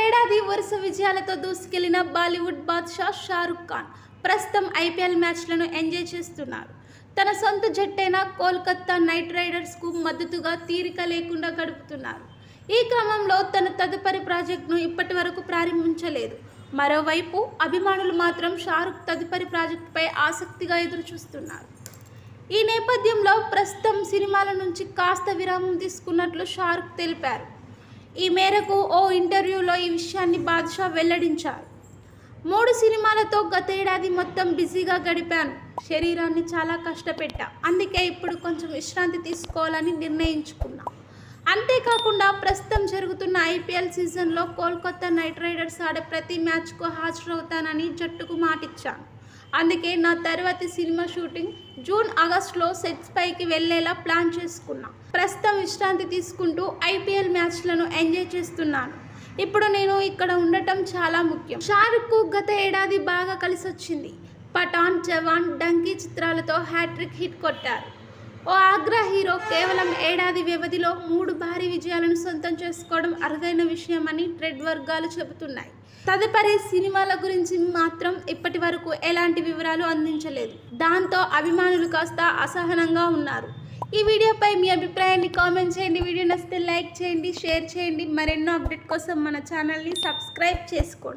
ఏడాది వరుస విజయాలతో దూసుకెళ్లిన బాలీవుడ్ బాద్షా షారుఖ్ ఖాన్ ప్రస్తుతం ఐపీఎల్ మ్యాచ్లను ఎంజాయ్ చేస్తున్నారు. తన సొంత జట్టైన కోల్కతా నైట్ రైడర్స్కు మద్దతుగా తీరిక లేకుండా గడుపుతున్నారు. ఈ క్రమంలో తన తదుపరి ప్రాజెక్టును ఇప్పటి వరకు ప్రారంభించలేదు. మరోవైపు అభిమానులు మాత్రం షారుఖ్ తదుపరి ప్రాజెక్టుపై ఆసక్తిగా ఎదురుచూస్తున్నారు. ఈ నేపథ్యంలో ప్రస్తుతం సినిమాల నుంచి కాస్త విరామం తీసుకున్నట్లు షారుఖ్ తెలిపారు. ఈ మేరకు ఓ ఇంటర్వ్యూలో ఈ విషయాన్ని బాద్షా వెల్లడించారు. 3 సినిమాలతో గత ఏడాది మొత్తం బిజీగా గడిపాను. శరీరాన్ని చాలా కష్టపెట్టా. అందుకే ఇప్పుడు కొంచెం విశ్రాంతి తీసుకోవాలని నిర్ణయించుకున్నా. అంతేకాకుండా ప్రస్తుతం జరుగుతున్న ఐపీఎల్ సీజన్లో కోల్కతా నైట్ రైడర్స్ ఆడే ప్రతి మ్యాచ్కు హాజరవుతానని జట్టుకు మాటిచ్చాను. అందుకే నా తర్వాతి సినిమా షూటింగ్ జూన్, ఆగస్టులో సెట్స్ పైకి వెళ్లేలా ప్లాన్ చేసుకున్నా. ప్రస్తుతం విశ్రాంతి తీసుకుంటూ ఐపీఎల్ మ్యాచ్లను ఎంజాయ్ చేస్తున్నాను. ఇప్పుడు నేను ఇక్కడ ఉండటం చాలా ముఖ్యం. షారుఖ్కు గత ఏడాది బాగా కలిసొచ్చింది. పఠాన్, జవాన్, డంకీ చిత్రాలతో హ్యాట్రిక్ హిట్ కొట్టారు. ఓ ఆగ్రా హీరో కేవలం ఏడాది వ్యవధిలో 3 భారీ విజయాలను సొంతం చేసుకోవడం అరుదైన విషయమని ట్రేడ్ వర్గాలు చెబుతున్నాయి. తదుపరి సినిమాల గురించి మాత్రం ఇప్పటి వరకు ఎలాంటి వివరాలు అందించలేదు. దాంతో అభిమానులు కాస్త అసహనంగా ఉన్నారు. ఈ వీడియోపై మీ అభిప్రాయాన్ని కామెంట్ చేయండి. వీడియో నచ్చితే లైక్ చేయండి, షేర్ చేయండి. మరెన్నో అప్డేట్ కోసం మన ఛానల్ని సబ్స్క్రైబ్ చేసుకోండి.